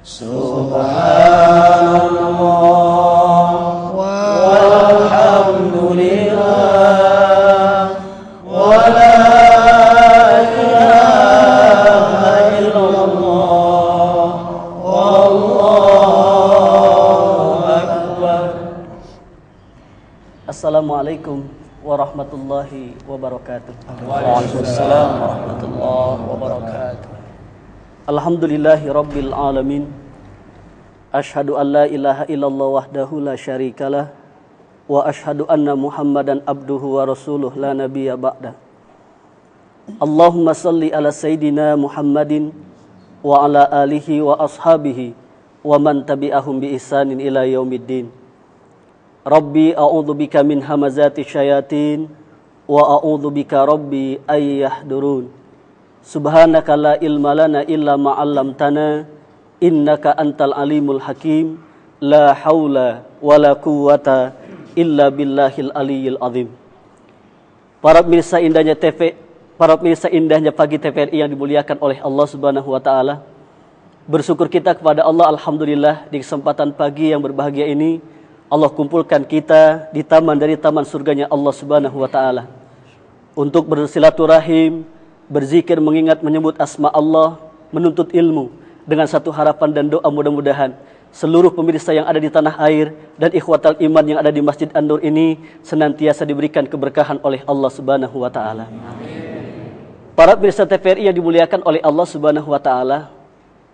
Subhanallah walhamdulillah wa la ilaha illallah wallahu akbar. Assalamualaikum warahmatullahi wabarakatuh. Waalaikumsalam warahmatullahi wabarakatuh. Alhamdulillahi rabbil alamin. Ashhadu an la ilaha illallah wahdahu la syarikalah wa ashhadu anna Muhammadan abduhu wa rasuluh la nabiyya ba'da. Allahumma salli ala sayyidina Muhammadin wa ala alihi wa ashabihi wa man tabi'ahum bi ihsanin ila yaumiddin. Rabbi a'udzubika min hamazati syayatin wa a'udzubika rabbi ay yahdurun. Subhanaka la ilma lana illa ma 'allamtana innaka antal alimul hakim. La haula wala quwwata illa billahil aliyyil azim. Para pemirsa indahnya Pagi TVRI yang dimuliakan oleh Allah Subhanahu wa taala. Bersyukur kita kepada Allah, alhamdulillah, di kesempatan pagi yang berbahagia ini Allah kumpulkan kita di taman dari taman surganya Allah Subhanahu wa taala untuk bersilaturahim, berzikir, mengingat, menyebut asma Allah, menuntut ilmu dengan satu harapan dan doa mudah-mudahan seluruh pemirsa yang ada di tanah air dan ikhwatal iman yang ada di Masjid An-Nur ini senantiasa diberikan keberkahan oleh Allah Subhanahu wa taala. Para pemirsa TVRI yang dimuliakan oleh Allah Subhanahu wa taala,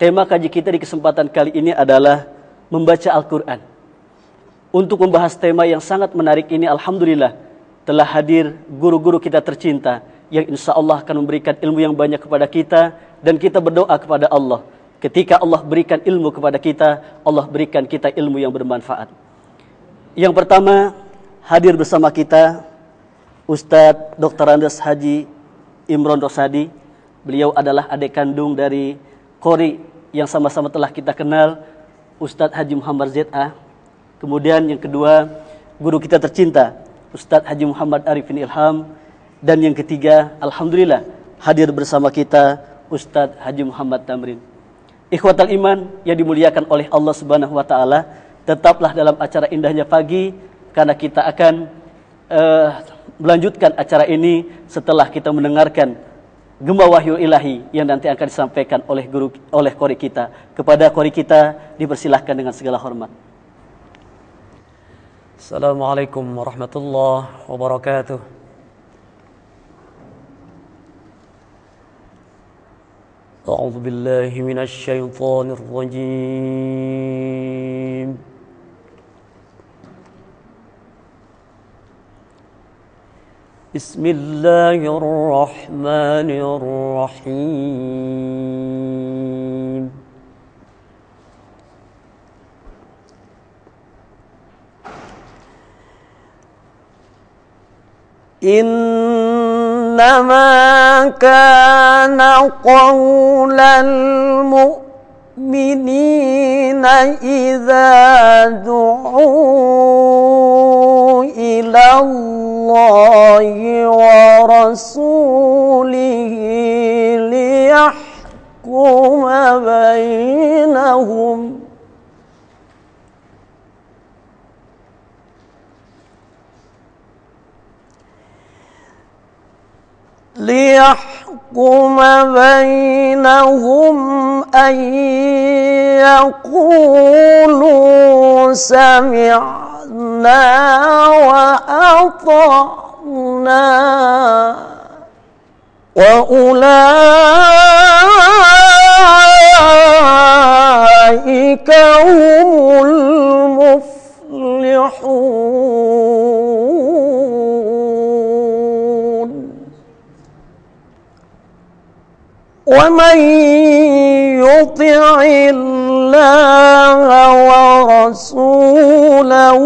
tema kaji kita di kesempatan kali ini adalah membaca Al-Qur'an. Untuk membahas tema yang sangat menarik ini, alhamdulillah telah hadir guru-guru kita tercinta yang insya Allah akan memberikan ilmu yang banyak kepada kita, dan kita berdoa kepada Allah. Ketika Allah berikan ilmu kepada kita, Allah berikan kita ilmu yang bermanfaat. Yang pertama, hadir bersama kita Ustadz Dr. Andes Haji Imron Rosadi. Beliau adalah adik kandung dari Qori yang sama-sama telah kita kenal, Ustadz Haji Muhammad Z.A. Kemudian yang kedua, guru kita tercinta Ustadz Haji Muhammad Arifin Ilham. Dan yang ketiga, alhamdulillah hadir bersama kita Ustadz Haji Muhammad Tamrin. Ikhwatal iman yang dimuliakan oleh Allah Subhanahu wa taala, tetaplah dalam acara indahnya pagi, karena kita akan melanjutkan acara ini setelah kita mendengarkan gema wahyu ilahi yang nanti akan disampaikan oleh qori kita. Kepada qori kita dipersilahkan dengan segala hormat. Assalamualaikum warahmatullahi wabarakatuh. A'udzu billahi minasy syaithanir rajim. Bismillahirrahmanirrahim. إنما كان قول المؤمنين إذا دعوا إلى الله ورسوله ليحكم بينهم أن يقولوا سمعنا وأطعنا وأولئك هم المفلحون. ومن يطع الله ورسوله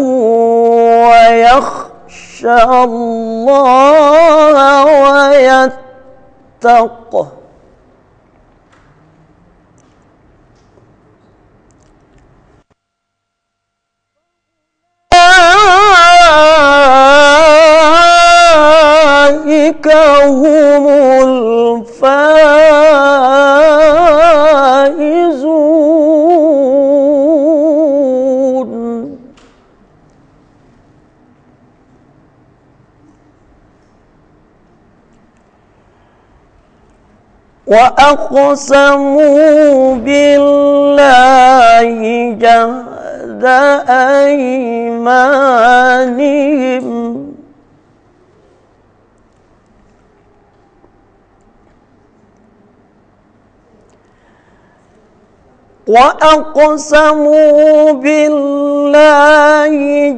ويخشى الله ويتقه أولئك هم الفائزون. وأقسموا بالله جهد أيمانهم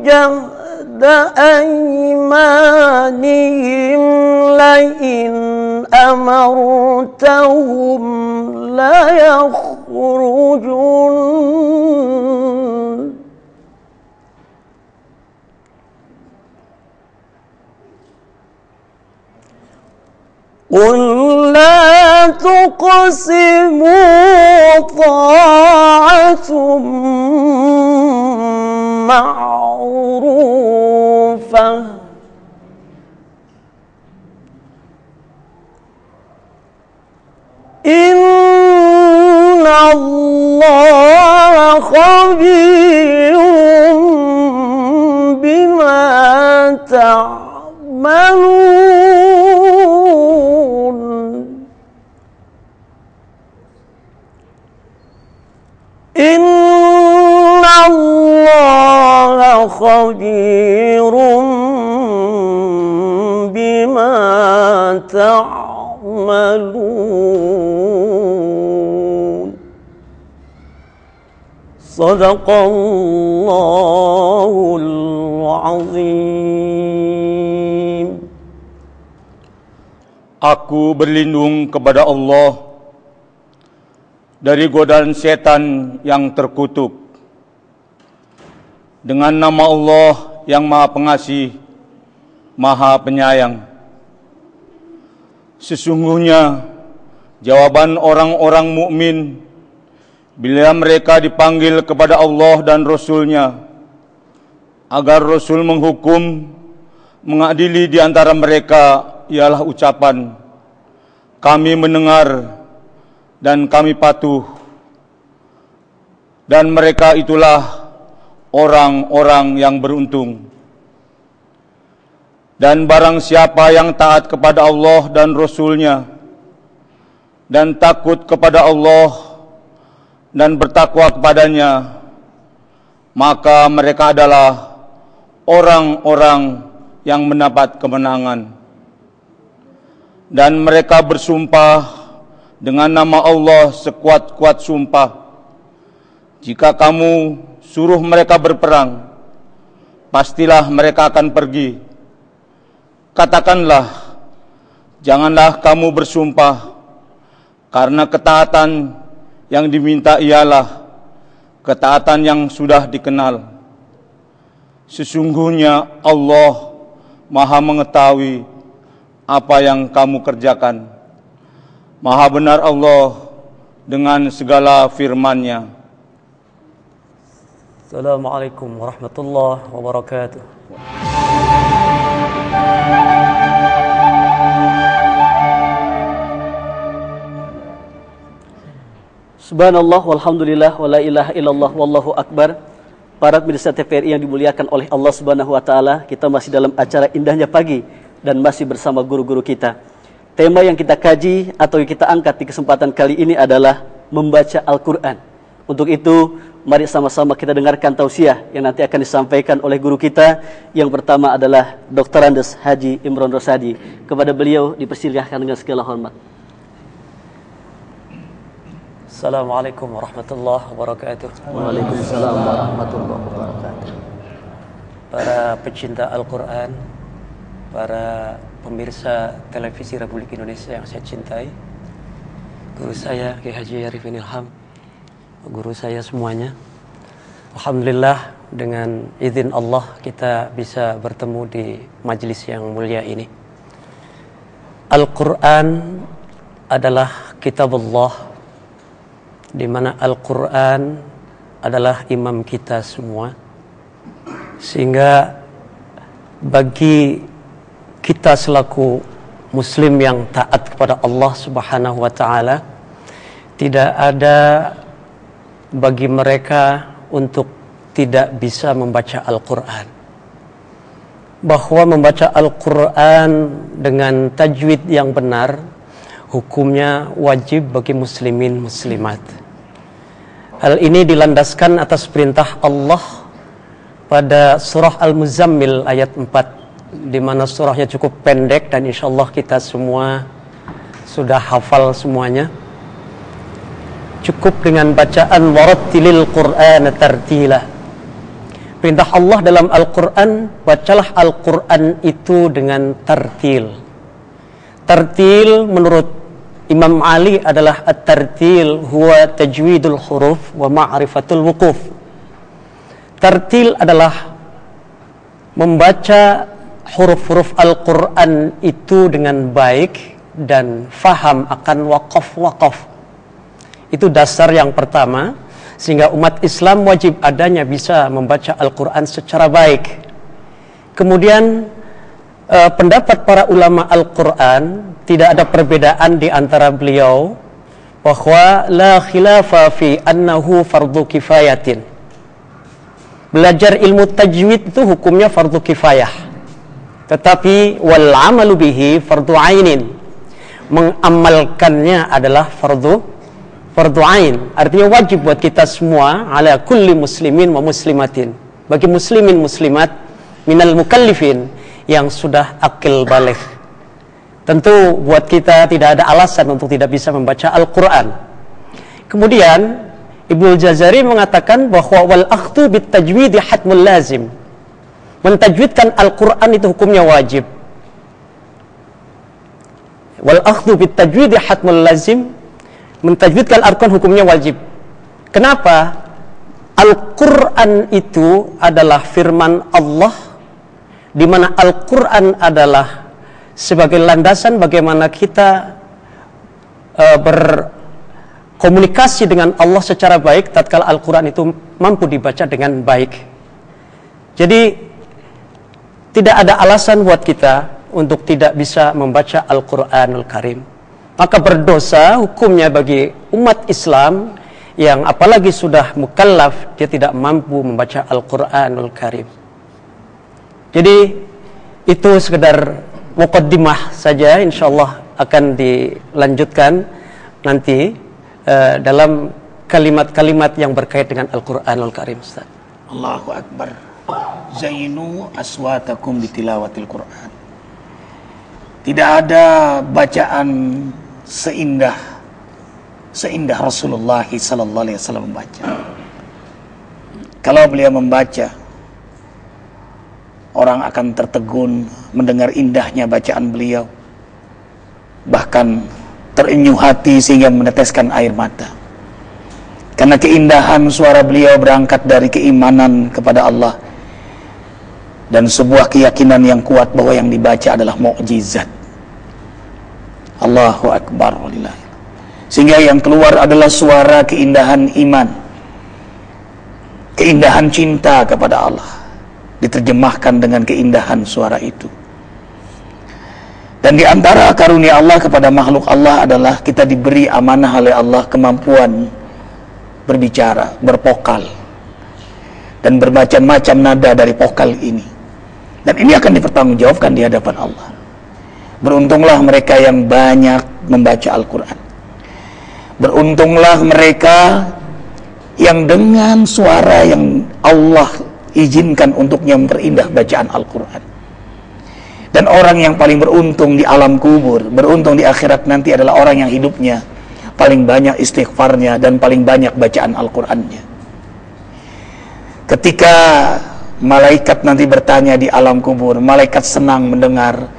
جهد أيمانهم لئن أمرتهم ليخرجون قل لا تقسموا طاعة معروفة إن الله خبير بما تعملون إن الله خبير بما تعملون صدق الله العظيم. Aku berlindung kepada Allah dari godaan setan yang terkutuk. Dengan nama Allah yang Maha Pengasih, Maha Penyayang. Sesungguhnya jawaban orang-orang mukmin bila mereka dipanggil kepada Allah dan Rasul-Nya agar Rasul menghukum, mengadili di antara mereka ialah ucapan, kami mendengar dan kami patuh, dan mereka itulah orang-orang yang beruntung. Dan barang siapa yang taat kepada Allah dan Rasul-Nya dan takut kepada Allah dan bertakwa kepadanya, maka mereka adalah orang-orang yang mendapat kemenangan. Dan mereka bersumpah dengan nama Allah sekuat-kuat sumpah, jika kamu suruh mereka berperang, pastilah mereka akan pergi. Katakanlah, janganlah kamu bersumpah, karena ketaatan yang diminta ialah ketaatan yang sudah dikenal. Sesungguhnya Allah Maha mengetahui apa yang kamu kerjakan. Maha benar Allah dengan segala firman-Nya. Assalamualaikum warahmatullahi wabarakatuh. Subhanallah walhamdulillah wa la ilaha illallah wallahu akbar. Para pemirsa TVRI yang dimuliakan oleh Allah Subhanahu wa taala, kita masih dalam acara Indahnya Pagi dan masih bersama guru-guru kita. Tema yang kita kaji atau yang kita angkat di kesempatan kali ini adalah membaca Al-Qur'an. Untuk itu, mari sama-sama kita dengarkan tausiah yang nanti akan disampaikan oleh guru kita. Yang pertama adalah Dr. Andes Haji Imron Rosadi. Kepada beliau dipersilahkan dengan segala hormat. Assalamualaikum warahmatullahi wabarakatuh. Waalaikumsalam warahmatullahi wabarakatuh. Para pecinta Al-Quran, para pemirsa televisi Republik Indonesia yang saya cintai, guru saya Kiai Haji Arifin Ilham, guru saya semuanya, alhamdulillah dengan izin Allah kita bisa bertemu di majelis yang mulia ini. Al-Quran adalah kitab Allah, di mana Al-Quran adalah imam kita semua, sehingga bagi kita selaku muslim yang taat kepada Allah Subhanahu wa taala, tidak ada bagi mereka untuk tidak bisa membaca Al-Quran. Bahwa membaca Al-Quran dengan tajwid yang benar, hukumnya wajib bagi muslimin muslimat. Hal ini dilandaskan atas perintah Allah pada surah Al-Muzammil ayat 4, di mana surahnya cukup pendek dan insyaallah kita semua sudah hafal semuanya. Cukup dengan bacaan warattilil Qur'ana tartila. Perintah Allah dalam Al-Qur'an, bacalah Al-Qur'an itu dengan tartil. Tartil menurut Imam Ali adalah at-tartil huwa tajwidul huruf wa ma'rifatul wuquf. Tartil adalah membaca huruf-huruf Al-Qur'an itu dengan baik dan faham akan waqaf-waqaf. Itu dasar yang pertama, sehingga umat Islam wajib adanya bisa membaca Al-Qur'an secara baik. Kemudian pendapat para ulama Al-Qur'an, tidak ada perbedaan di antara beliau bahwa la khilafa fi annahu fardu kifayatin. Belajar ilmu tajwid itu hukumnya fardu kifayah. Tetapi wal amalu bihi fardu ainin. Mengamalkannya adalah fardu ain. Artinya wajib buat kita semua, ala kulli muslimin wa muslimatin. Bagi muslimin muslimat minal mukallifin yang sudah akil baligh. Tentu buat kita tidak ada alasan untuk tidak bisa membaca Al-Quran. Kemudian Ibnu Jazari mengatakan bahwa wal akhdhu bit tajwid hatmul lazim. Mentajwidkan Al-Quran itu hukumnya wajib. Wal akhdhu bit tajwid hatmul lazim. Mentajwidkan Al-Quran hukumnya wajib. Kenapa? Al-Quran itu adalah firman Allah, di mana Al-Quran adalah sebagai landasan bagaimana kita berkomunikasi dengan Allah secara baik tatkala Al-Quran itu mampu dibaca dengan baik. Jadi tidak ada alasan buat kita untuk tidak bisa membaca Al-Quranul Karim. Maka berdosa hukumnya bagi umat Islam yang apalagi sudah mukallaf, dia tidak mampu membaca Al-Quranul Karim. Jadi itu sekedar muqaddimah saja, insyaallah akan dilanjutkan nanti dalam kalimat-kalimat yang berkait dengan Al-Quranul Karim. Ustaz. Allahu Akbar. Zainu aswatakum bitilawatil Quran. Tidak ada bacaan seindah Rasulullah sallallahu alaihi wasallam membaca. Kalau beliau membaca, orang akan tertegun mendengar indahnya bacaan beliau, bahkan terenyuh hati sehingga meneteskan air mata. Karena keindahan suara beliau berangkat dari keimanan kepada Allah dan sebuah keyakinan yang kuat bahwa yang dibaca adalah mukjizat. Allahu Akbar walillah. Sehingga yang keluar adalah suara keindahan iman, keindahan cinta kepada Allah, diterjemahkan dengan keindahan suara itu. Dan di antara karunia Allah kepada makhluk Allah adalah kita diberi amanah oleh Allah kemampuan berbicara, bervokal, dan bermacam-macam nada dari vokal ini. Dan ini akan dipertanggungjawabkan di hadapan Allah. Beruntunglah mereka yang banyak membaca Al-Quran. Beruntunglah mereka yang dengan suara yang Allah izinkan untuknya memperindah bacaan Al-Quran. Dan orang yang paling beruntung di alam kubur, beruntung di akhirat nanti adalah orang yang hidupnya paling banyak istighfarnya dan paling banyak bacaan Al-Qurannya. Ketika malaikat nanti bertanya di alam kubur, malaikat senang mendengar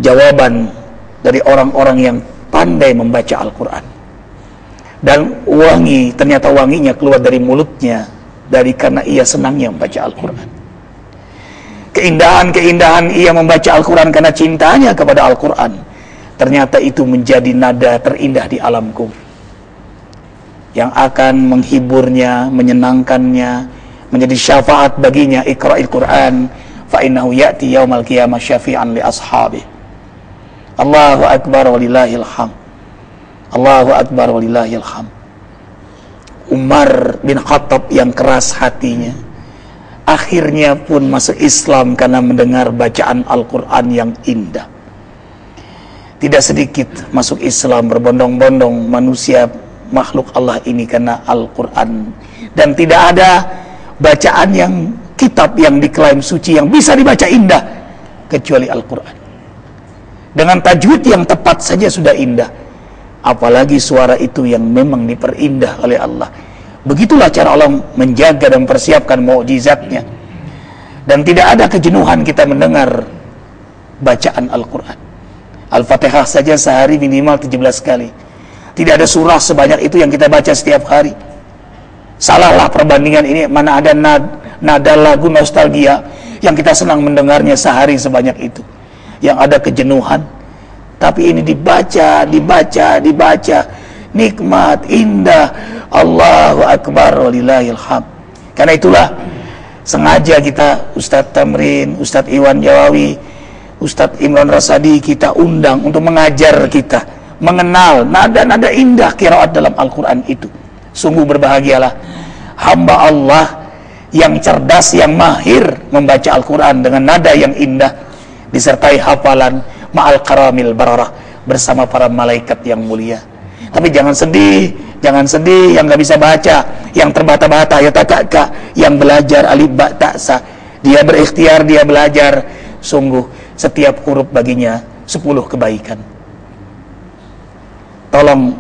jawaban dari orang-orang yang pandai membaca Al-Quran. Dan ternyata wanginya keluar dari mulutnya karena ia senangnya membaca Al-Quran. Keindahan-keindahan ia membaca Al-Quran karena cintanya kepada Al-Quran, ternyata itu menjadi nada terindah di alam kubur yang akan menghiburnya, menyenangkannya, menjadi syafaat baginya. Iqra'il Quran fa innahu ya'ti yaumal qiyamah syafi'an li ashabi. Allahu Akbar walillahil hamd. Allahu Akbar walillahil hamd. Umar bin Khattab yang keras hatinya akhirnya pun masuk Islam karena mendengar bacaan Al-Quran yang indah. Tidak sedikit masuk Islam berbondong-bondong manusia makhluk Allah ini karena Al-Quran. Dan tidak ada bacaan yang kitab yang diklaim suci yang bisa dibaca indah kecuali Al-Quran. Dengan tajwid yang tepat saja sudah indah, apalagi suara itu yang memang diperindah oleh Allah. Begitulah cara Allah menjaga dan mempersiapkan mukjizatnya. Dan tidak ada kejenuhan kita mendengar bacaan Al-Quran. Al-Fatihah saja sehari minimal 17 kali. Tidak ada surah sebanyak itu yang kita baca setiap hari. Salahlah perbandingan ini. Mana ada nada lagu nostalgia yang kita senang mendengarnya sehari sebanyak itu. Yang ada kejenuhan. Tapi ini dibaca. Nikmat, indah. Allahu Akbar walillahil hamd. Karena itulah sengaja kita Ustadz Tamrin, Ustadz Iwan Jawawi, Ustadz Imran Rasadi kita undang untuk mengajar kita mengenal nada-nada indah qiraat dalam Al-Quran itu. Sungguh berbahagialah hamba Allah yang cerdas, yang mahir membaca Al-Quran dengan nada yang indah disertai hafalan ma'al karamil bararah bersama para malaikat yang mulia. Tapi jangan sedih yang nggak bisa baca, yang terbata-bata ya takaka, yang belajar alif ba ta sa, dia berikhtiar, dia belajar. Sungguh setiap huruf baginya 10 kebaikan. Tolong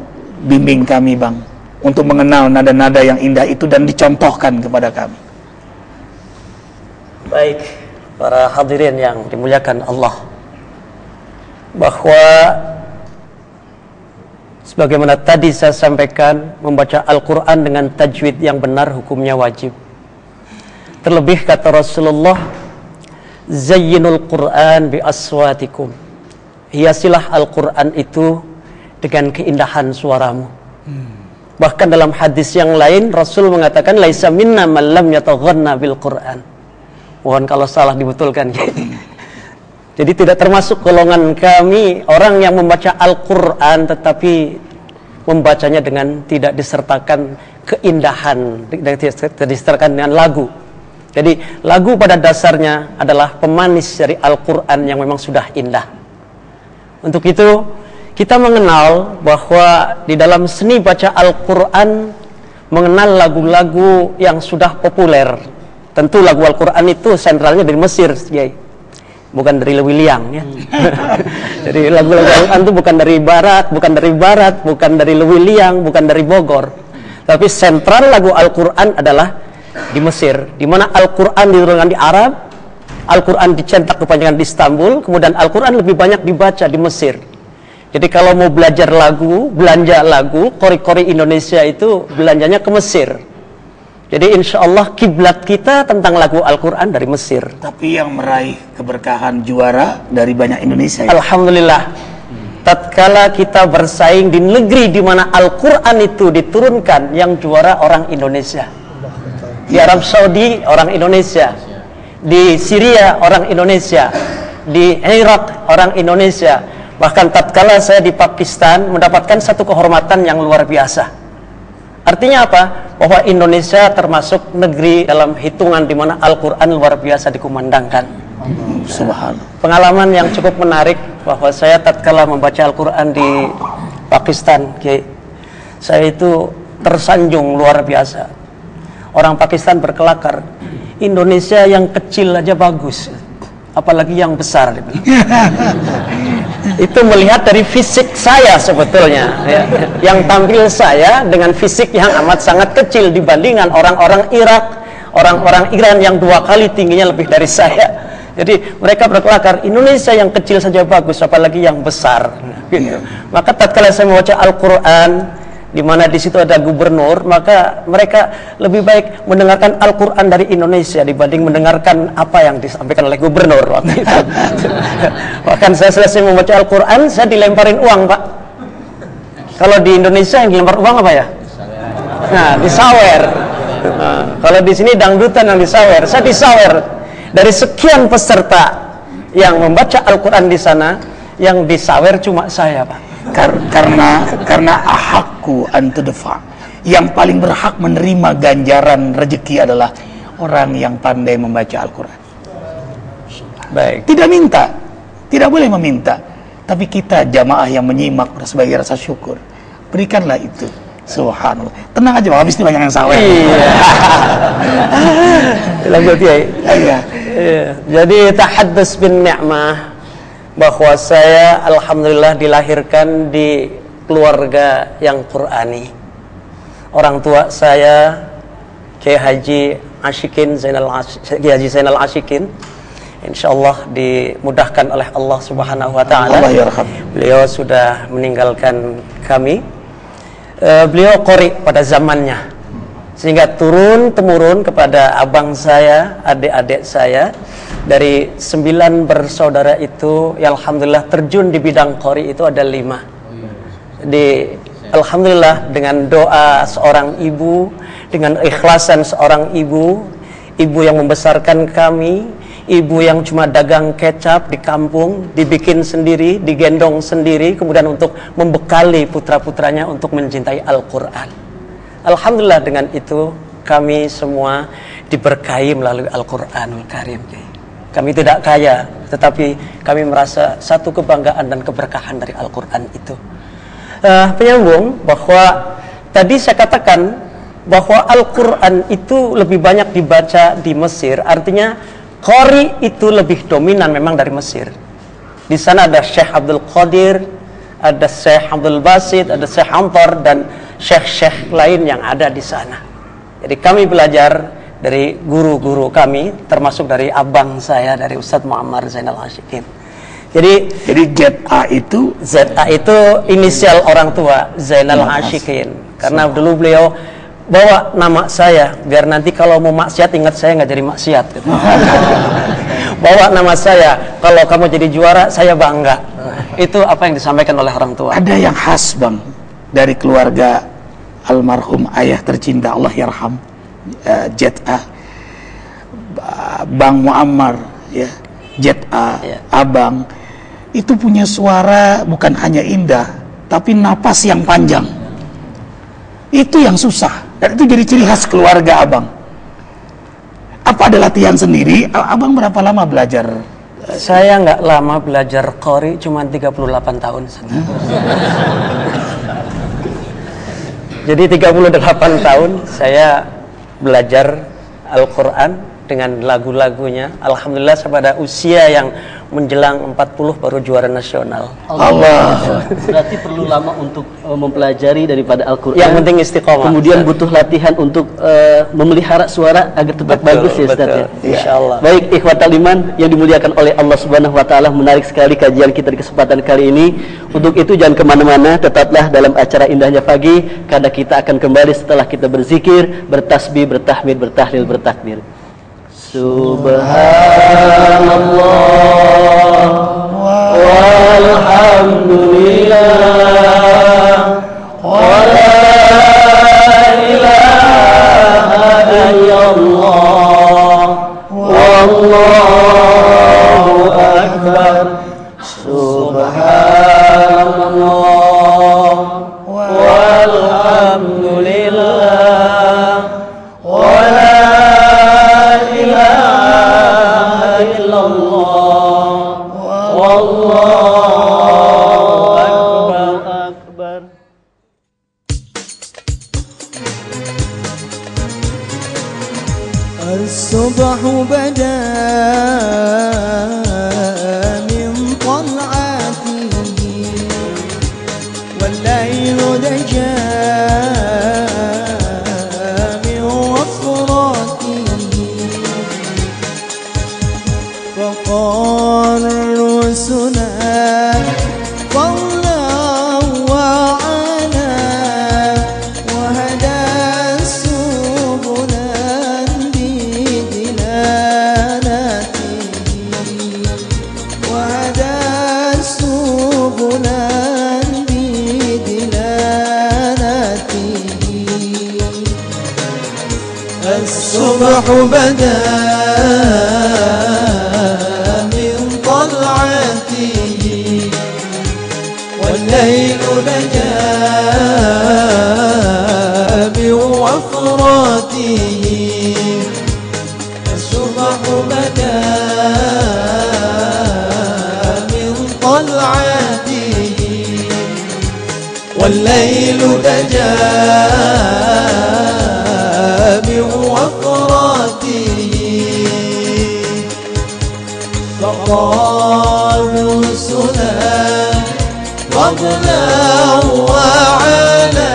bimbing kami Bang untuk mengenal nada-nada yang indah itu dan dicontohkan kepada kami. Baik, para hadirin yang dimuliakan Allah, bahwa sebagaimana tadi saya sampaikan, membaca Al-Quran dengan tajwid yang benar hukumnya wajib. Terlebih kata Rasulullah, zayyinul Quran bi aswatikum, hiasilah Al-Quran itu dengan keindahan suaramu. Bahkan dalam hadis yang lain Rasul mengatakan laisa minna man lam yataghanna bil Quran. Mohon kalau salah dibetulkan. Jadi tidak termasuk golongan kami orang yang membaca Al-Quran tetapi membacanya dengan tidak disertakan keindahan, tidak disertakan dengan lagu. Jadi lagu pada dasarnya adalah pemanis dari Al-Quran yang memang sudah indah. Untuk itu kita mengenal bahwa di dalam seni baca Al-Quran, mengenal lagu-lagu yang sudah populer. Tentu lagu Al-Quran itu sentralnya dari Mesir, bukan dari Lewiliang ya. Jadi lagu-lagu Al-Quran itu bukan dari barat, bukan dari Lewiliang, bukan dari Bogor. Tapi sentral lagu Al-Quran adalah di Mesir, di mana Al-Quran diturunkan di Arab, Al-Quran dicetak kebanyakan di Istanbul, kemudian Al-Quran lebih banyak dibaca di Mesir. Jadi kalau mau belajar lagu, belanja lagu, kori-kori Indonesia itu belanjanya ke Mesir. Jadi insya Allah kiblat kita tentang lagu Al-Quran dari Mesir. Tapi yang meraih keberkahan juara dari banyak Indonesia ya? Alhamdulillah. Tatkala kita bersaing di negeri di mana Al-Quran itu diturunkan, yang juara orang Indonesia. Di Arab Saudi orang Indonesia, di Syria orang Indonesia, di Irak orang Indonesia. Bahkan tatkala saya di Pakistan mendapatkan satu kehormatan yang luar biasa. Artinya apa? Bahwa Indonesia termasuk negeri dalam hitungan di mana Al-Quran luar biasa dikumandangkan. Subhanallah. Pengalaman yang cukup menarik bahwa saya tatkala membaca Al-Quran di Pakistan, saya itu tersanjung luar biasa. Orang Pakistan berkelakar, Indonesia yang kecil aja bagus, apalagi yang besar. Itu melihat dari fisik saya sebetulnya ya. Yang tampil saya dengan fisik yang amat sangat kecil dibandingkan orang-orang Irak, orang-orang Iran yang 2 kali tingginya lebih dari saya. Jadi mereka berkelakar, Indonesia yang kecil saja bagus, apalagi yang besar gitu. Maka tatkala saya membaca Al-Quran di mana di situ ada gubernur, maka mereka lebih baik mendengarkan Al-Quran dari Indonesia dibanding mendengarkan apa yang disampaikan oleh gubernur waktu itu. Bahkan saya selesai membaca Al-Quran, saya dilemparin uang, Pak. Kalau di Indonesia yang dilempar uang apa ya? Nah, disawer. Nah, kalau di sini dangdutan yang disawer, saya disawer. Dari sekian peserta yang membaca Al-Quran di sana, yang disawer cuma saya, Pak. Karena ahakku antudfa, yang paling berhak menerima ganjaran rezeki adalah orang yang pandai membaca Al-Quran. Baik. Tidak minta, tidak boleh meminta. Tapi kita jamaah yang menyimak sebagai rasa syukur, berikanlah itu. Subhanallah. Tenang aja Bang, habis ini banyak yang sawer. Iya. Jadi tahaddus bin ni'mah, bahwa saya alhamdulillah dilahirkan di keluarga yang Qur'ani. Orang tua saya Kiai Haji Zainal Ashikin, insyaallah dimudahkan oleh Allah Subhanahu wa taala. Allah yarham. Beliau sudah meninggalkan kami. Beliau qori pada zamannya, sehingga turun temurun kepada abang saya, adik-adik saya. Dari 9 bersaudara itu, ya alhamdulillah terjun di bidang qori itu ada 5. Alhamdulillah dengan doa seorang ibu, dengan ikhlasan seorang ibu yang membesarkan kami, ibu yang cuma dagang kecap di kampung, dibikin sendiri, digendong sendiri, kemudian untuk membekali putra-putranya untuk mencintai Al-Quran. Alhamdulillah dengan itu kami semua diberkahi melalui Al-Quranul Karim. Kami tidak kaya, tetapi kami merasa satu kebanggaan dan keberkahan dari Al-Quran itu. Penyambung bahwa tadi saya katakan bahwa Al-Quran itu lebih banyak dibaca di Mesir, artinya qori itu lebih dominan memang dari Mesir. Di sana ada Syekh Abdul Qadir, ada Syekh Abdul Basit, ada Syekh Antar, dan syekh-syekh lain yang ada di sana. Jadi kami belajar dari guru-guru kami, termasuk dari abang saya, dari Ustadz Muammar Zainal Ashikin. Jadi ZA itu inisial orang tua Zainal Ashikin. Karena dulu beliau bawa nama saya, biar nanti kalau mau maksiat ingat saya nggak jadi maksiat. Bawa nama saya, kalau kamu jadi juara saya bangga. Itu apa yang disampaikan oleh orang tua. Ada yang khas Bang dari keluarga almarhum ayah tercinta, Allah yarham, ZA, Bang Muammar, ya, ZA, ya. Abang itu punya suara bukan hanya indah, tapi napas yang panjang. Itu yang susah, dan itu jadi ciri khas keluarga Abang. Apa ada latihan sendiri? Abang berapa lama belajar? Saya nggak lama belajar qori, cuma 38 tahun. Jadi 38 tahun saya belajar Al-Quran dengan lagu-lagunya. Alhamdulillah pada usia yang menjelang 40 baru juara nasional. Allah. Berarti perlu lama untuk mempelajari daripada Al-Quran. Yang penting istiqomah. Kemudian butuh latihan untuk memelihara suara agar tetap bagus ya Ustaz ya. Insyaallah. Baik ikhwatal iman yang dimuliakan oleh Allah Subhanahu wa taala, menarik sekali kajian kita di kesempatan kali ini. Untuk itu jangan kemana-mana, tetaplah dalam acara Indahnya Pagi, karena kita akan kembali setelah kita berzikir, bertasbih, bertahmid, bertahlil, bertakbir. Subhanallah walhamdulillah wa la ilaha illallah wallahu akbar. Subhanallah walhamdulillah wa la ilaha illallah wallahu akbar. As-subhu bada min tal'atihi wal laylu daja min wafratihi faqala rusula الصبح بدا من طلعته والليل نجا من وفراته الصبح بدا من طلعته والليل دجى من وفراته فقالوا السلام قبلا وعلا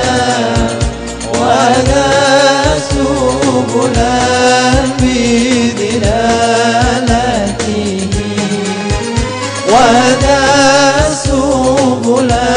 وناسوا بلا بدلالته وناسوا بلا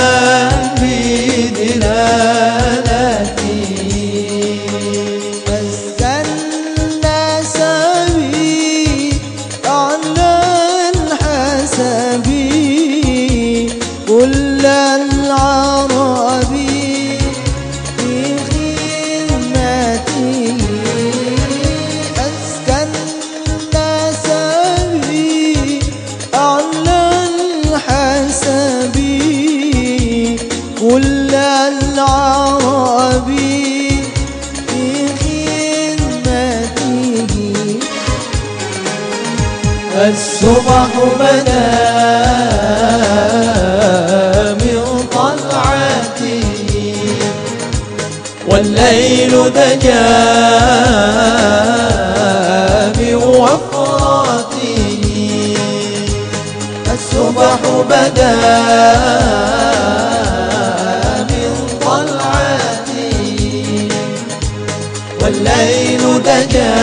الصبح بدا من طلعته والليل دجى من وفراته الصبح بدا من طلعته والليل دجى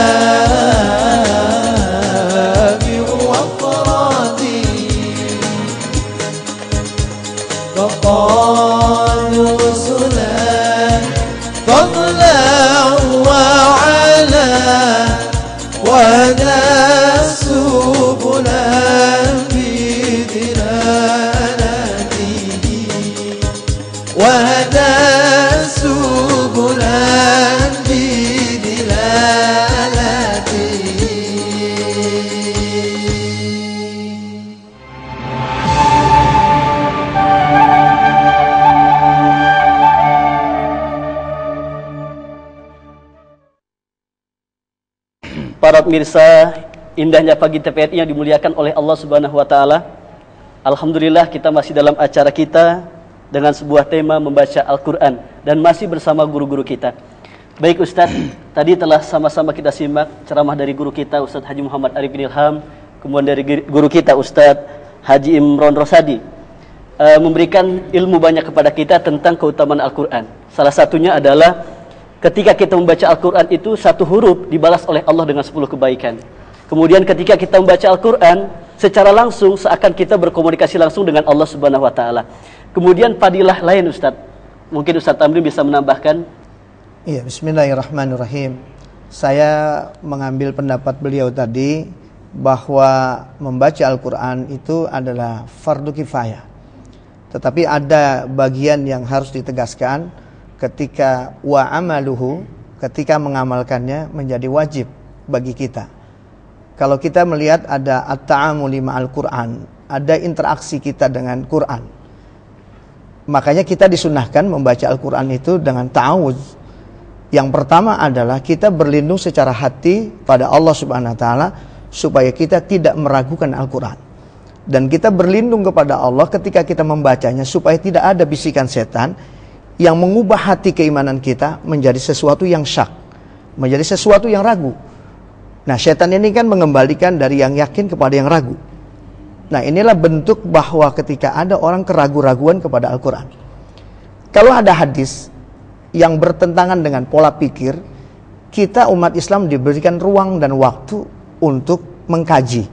فقالوا سلام فضلا وعلا وناسوا بلا بدلالته وناسوا بلا Para pemirsa, indahnya pagi TPRI yang dimuliakan oleh Allah Subhanahu wa taala. Alhamdulillah kita masih dalam acara kita dengan sebuah tema membaca Al-Qur'an dan masih bersama guru-guru kita. Baik Ustadz, tadi telah sama-sama kita simak ceramah dari guru kita Ustadz Haji Muhammad Arifin Ilham, kemudian dari guru kita Ustadz Haji Imron Rosadi, memberikan ilmu banyak kepada kita tentang keutamaan Al-Qur'an. Salah satunya adalah ketika kita membaca Al-Quran itu satu huruf dibalas oleh Allah dengan 10 kebaikan. Kemudian ketika kita membaca Al-Quran secara langsung seakan kita berkomunikasi langsung dengan Allah Subhanahu wa taala. Kemudian fadilah lain Ustadz, mungkin Ustadz Tamrin bisa menambahkan. Iya, bismillahirrahmanirrahim. Saya mengambil pendapat beliau tadi bahwa membaca Al-Quran itu adalah fardu kifayah. Tetapi ada bagian yang harus ditegaskan ketika wa amaluhu, ketika mengamalkannya menjadi wajib bagi kita. Kalau kita melihat ada at-ta'amuli ma'al Qur'an, ada interaksi kita dengan Qur'an, makanya kita disunahkan membaca Al-Quran itu dengan ta'awudz. Yang pertama adalah kita berlindung secara hati pada Allah Subhanahu wa taala supaya kita tidak meragukan Al-Quran. Dan kita berlindung kepada Allah ketika kita membacanya supaya tidak ada bisikan setan yang mengubah hati keimanan kita menjadi sesuatu yang syak, menjadi sesuatu yang ragu. Nah, setan ini kan mengembalikan dari yang yakin kepada yang ragu. Nah, inilah bentuk bahwa ketika ada orang keragu-raguan kepada Al-Quran. Kalau ada hadis yang bertentangan dengan pola pikir, kita umat Islam diberikan ruang dan waktu untuk mengkaji,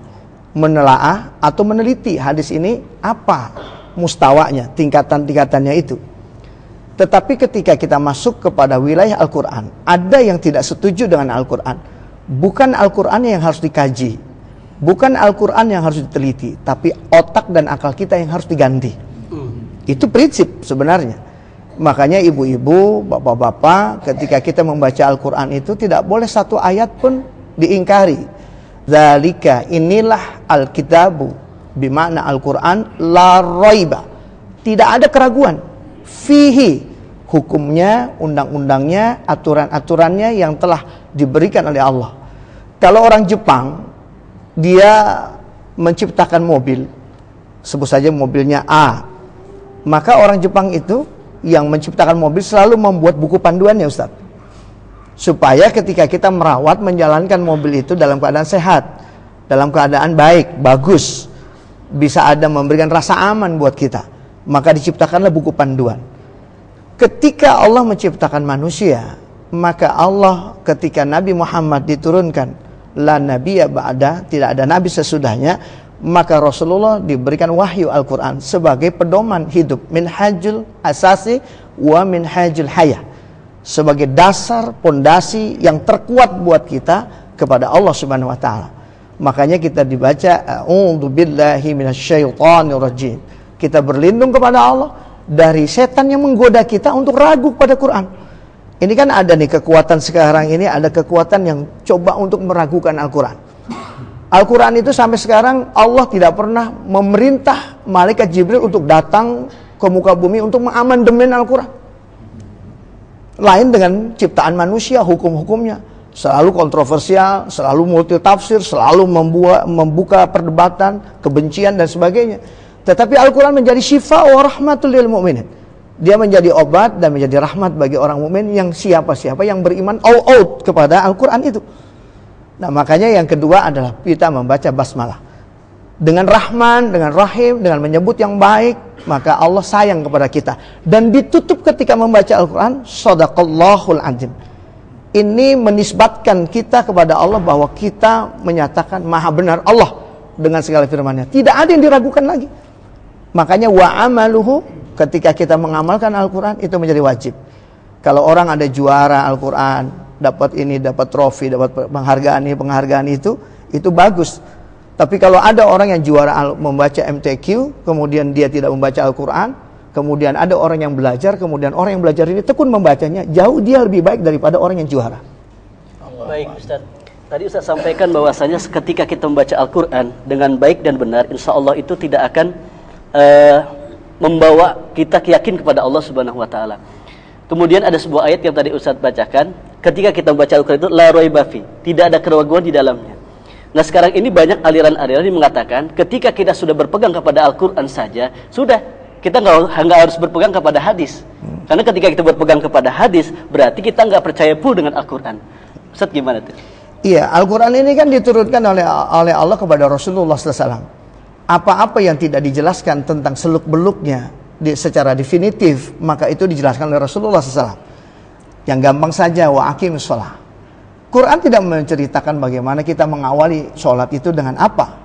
menelaah atau meneliti hadis ini apa mustawanya, tingkatan-tingkatannya itu. Tetapi ketika kita masuk kepada wilayah Al-Quran, ada yang tidak setuju dengan Al-Quran. Bukan Al-Quran yang harus dikaji, bukan Al-Quran yang harus diteliti, tapi otak dan akal kita yang harus diganti. Itu prinsip sebenarnya. Makanya ibu-ibu, bapak-bapak, ketika kita membaca Al-Quran itu tidak boleh satu ayat pun diingkari. Zalika, inilah Al-Kitabu, bimakna Al-Quran, la raiba. Tidak ada keraguan. Fihi, hukumnya, undang-undangnya, aturan-aturannya yang telah diberikan oleh Allah. Kalau orang Jepang, dia menciptakan mobil, sebut saja mobilnya A, maka orang Jepang itu yang menciptakan mobil selalu membuat buku panduannya, Ustaz. Supaya ketika kita merawat, menjalankan mobil itu dalam keadaan sehat, dalam keadaan baik, bagus, bisa ada memberikan rasa aman buat kita, maka diciptakanlah buku panduan. Ketika Allah menciptakan manusia, maka Allah ketika Nabi Muhammad diturunkan, la nabiyya ba'da, tidak ada nabi sesudahnya, maka Rasulullah diberikan wahyu Al-Quran sebagai pedoman hidup, minhajul asasi wa minhajul hayah, sebagai dasar, pondasi yang terkuat buat kita kepada Allah Subhanahu wa taala. Makanya kita dibaca a'udzu billahi minasyaitonir rajim. Kita berlindung kepada Allah dari setan yang menggoda kita untuk ragu pada Quran. Ini kan ada nih kekuatan sekarang ini, ada kekuatan yang coba untuk meragukan Al-Quran. Al-Quran itu sampai sekarang Allah tidak pernah memerintah malaikat Jibril untuk datang ke muka bumi untuk mengamandemen Al-Quran. Lain dengan ciptaan manusia, hukum-hukumnya selalu kontroversial, selalu multi tafsir, selalu membuka perdebatan, kebencian dan sebagainya. Tetapi Al-Quran menjadi syifa wa rahmatul lil mu'minin. Dia menjadi obat dan menjadi rahmat bagi orang mukmin yang siapa-siapa yang beriman all out kepada Al-Quran itu. Nah, makanya yang kedua adalah kita membaca basmalah. Dengan Rahman, dengan Rahim, dengan menyebut yang baik, maka Allah sayang kepada kita. Dan ditutup ketika membaca Al-Quran, Shadaqallahul Azim. Ini menisbatkan kita kepada Allah bahwa kita menyatakan maha benar Allah dengan segala firman-Nya. Tidak ada yang diragukan lagi. Makanya wa amaluhu, ketika kita mengamalkan Al-Quran itu menjadi wajib. Kalau orang ada juara Al-Quran, dapat ini, dapat trofi, dapat penghargaan itu bagus. Tapi kalau ada orang yang juara membaca MTQ, kemudian dia tidak membaca Al-Quran, kemudian ada orang yang belajar, kemudian orang yang belajar ini tekun membacanya, jauh dia lebih baik daripada orang yang juara. Baik Ustaz, tadi Ustaz sampaikan bahwasanya ketika kita membaca Al-Quran dengan baik dan benar, insya Allah itu tidak akan membawa kita yakin kepada Allah Subhanahu wa taala. Kemudian ada sebuah ayat yang tadi Ustaz bacakan, ketika kita membaca Al-Quran itu la raiba fi, tidak ada keraguan di dalamnya. Nah, sekarang ini banyak aliran-aliran yang mengatakan ketika kita sudah berpegang kepada Al-Quran saja, sudah, kita nggak harus berpegang kepada hadis. Karena ketika kita berpegang kepada hadis, berarti kita nggak percaya full dengan Al-Quran. Ustaz gimana tuh? Iya, Al-Quran ini kan diturunkan oleh Allah kepada Rasulullah SAW. Apa-apa yang tidak dijelaskan tentang seluk-beluknya secara definitif, maka itu dijelaskan oleh Rasulullah SAW. Yang gampang saja, wa aqimus shalah. Quran tidak menceritakan bagaimana kita mengawali sholat itu dengan apa.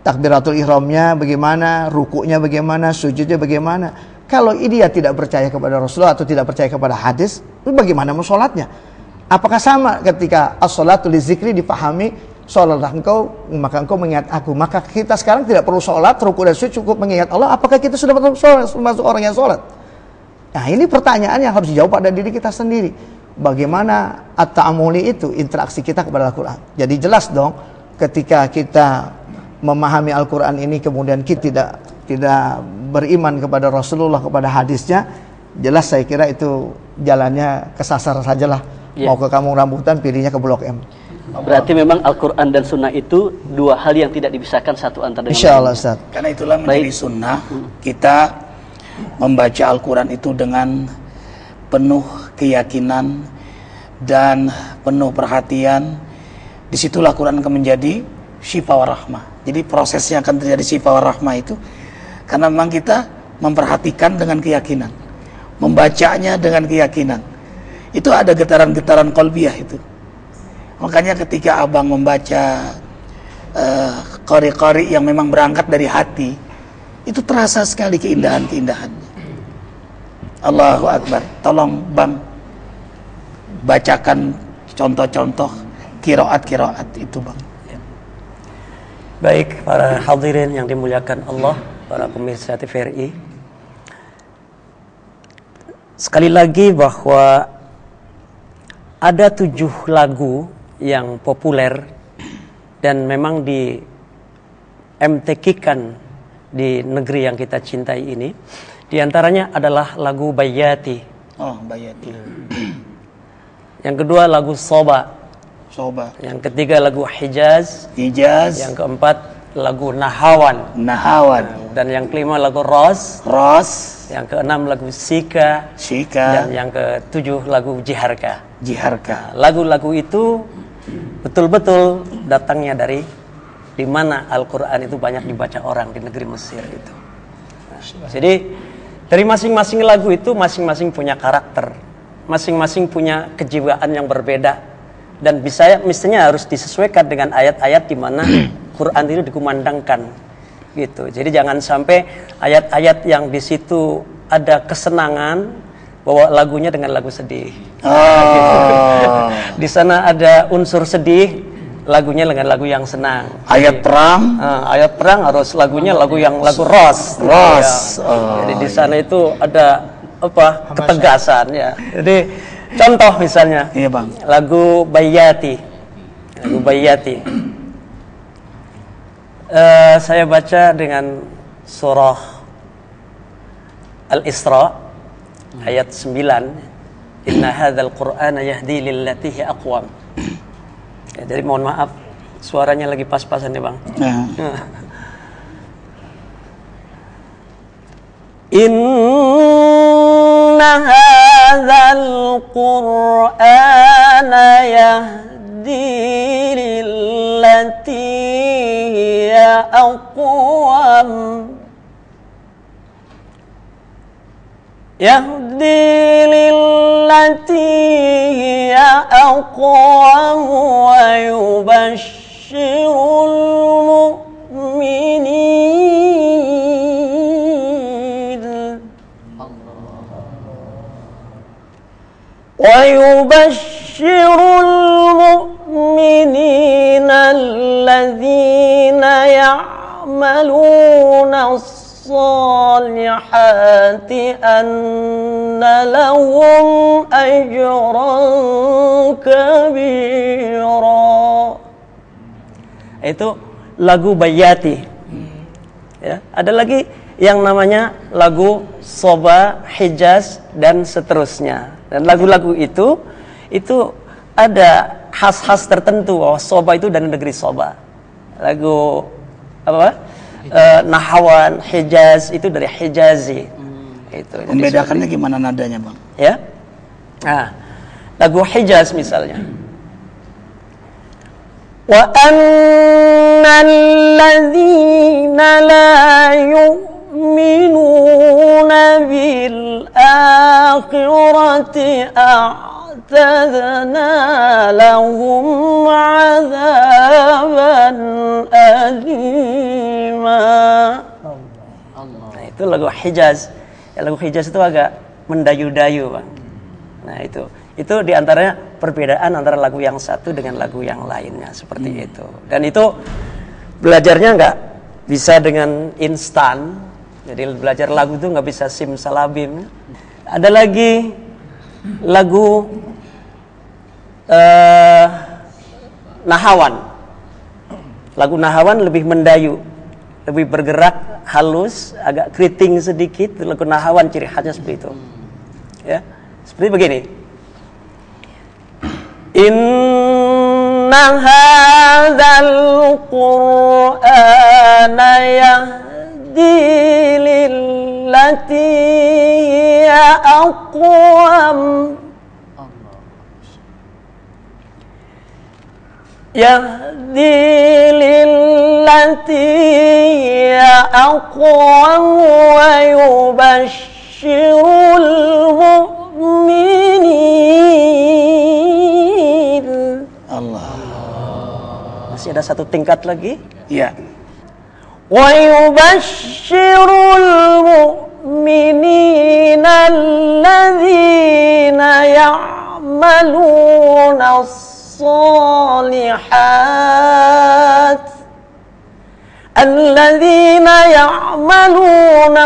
Takbiratul ihramnya bagaimana, rukuknya bagaimana, sujudnya bagaimana. Kalau dia tidak percaya kepada Rasulullah atau tidak percaya kepada hadis, itu bagaimana mau sholatnya? Apakah sama ketika as-sholatu lizikri dipahami, sholatlah engkau, maka engkau mengingat aku. Maka kita sekarang tidak perlu sholat, rukuk dan sujud, cukup mengingat Allah. Apakah kita sudah masuk orang yang sholat? Nah, ini pertanyaan yang harus dijawab pada diri kita sendiri. Bagaimana at-ta'amuli itu, interaksi kita kepada Al-Quran. Jadi jelas dong, ketika kita memahami Al-Quran ini, kemudian kita tidak beriman kepada Rasulullah, kepada hadisnya, jelas saya kira itu jalannya kesasar sajalah. Mau ke Kampung Rambutan, pilihnya ke Blok M. Berarti memang Al-Quran dan Sunnah itu dua hal yang tidak dipisahkan satu antara lain. Insya Allah, Ustaz. Karena itulah menjadi sunnah kita membaca Al-Quran itu dengan penuh keyakinan dan penuh perhatian. Disitulah Quran akan menjadi syifa wa rahmah. Jadi prosesnya akan terjadi syifa wa rahmah itu karena memang kita memperhatikan dengan keyakinan, membacanya dengan keyakinan. Itu ada getaran-getaran qalbiyah itu. Makanya ketika abang membaca qari-qari yang memang berangkat dari hati, itu terasa sekali keindahan-keindahannya. Allahu Akbar. Tolong bang bacakan contoh-contoh qiraat-qiraat itu bang. Baik para hadirin yang dimuliakan Allah, para pemirsa TVRI. Sekali lagi bahwa ada 7 lagu yang populer dan memang di MTQ-kan di negeri yang kita cintai ini. Di antaranya adalah lagu Bayati. Oh, Bayati. Yang kedua lagu Soba. Soba. Yang ketiga lagu Hijaz. Hijaz. Yang keempat lagu Nahawan. Nahawan. Dan yang kelima lagu Ros. Ros. Yang keenam lagu Sika. Shika. Dan yang ketujuh lagu Jiharka. Jiharka. Lagu-lagu itu betul-betul datangnya dari di mana Al-Quran itu banyak dibaca orang di negeri Mesir itu. Nah, jadi dari masing-masing lagu itu masing-masing punya karakter, masing-masing punya kejiwaan yang berbeda, dan mestinya harus disesuaikan dengan ayat-ayat di mana Quran itu dikumandangkan gitu. Jadi jangan sampai ayat-ayat yang di situ ada kesenangan bawa lagunya dengan lagu sedih. Gitu. Di sana ada unsur sedih, lagunya dengan lagu yang senang. Ayat perang. Ayat perang harus lagu Ros. Ros. Ya. Jadi di sana itu ada ketegasan ya. Jadi contoh misalnya. Iya, Bang. Lagu Bayyati. Saya baca dengan surah Al-Isra ayat 9. Inna hadzal Qur'ana yahdi lillati hi aqwam. Ya, jadi mohon maaf suaranya lagi pas-pasan ya, Bang. Inna hadzal Qur'ana yahdi lillati hiya aqwam. Yahdi lillati hiya aqwam wa yubashshirul mu'minin alladhina ya'maluna الصالحات أن لهم أجرا كبيرا. Itu lagu Bayyati. Ya, ada lagi yang namanya lagu Soba, Hijaz dan seterusnya. Dan lagu-lagu itu ada khas-khas tertentu. Soba itu dari negeri Soba. Lagu Nahawan, Hijaz itu dari Hijazi. Itu. Membedakannya gimana nadanya, Bang? Ya. Nah, lagu Hijaz misalnya. Wa annal ladzina la yu'minuna bil akhirati a'tadna lahum 'adzaban alima. Nah, itu lagu Hijaz. Ya, lagu Hijaz itu agak mendayu-dayu, Bang. Nah, itu diantaranya perbedaan antara lagu yang satu dengan lagu yang lainnya seperti itu. Dan itu belajarnya nggak bisa dengan instan. Jadi belajar lagu itu nggak bisa simsalabim. Ada lagi lagu Nahawan. Lagu Nahawan lebih mendayu, lebih bergerak halus, agak keriting sedikit. Lagu Nahawan ciri khasnya seperti itu. Ya, seperti begini. Inna hadzal Qur'ana yahdi lillati hiya aqwam. Yahdi lillati hiya aqwam wa yubashshirul mu'minin. Allah. Masih ada satu tingkat lagi. Iya. Wa yubashshirul mu'minina alladzina ya'maluna الصالحات الذين يعملون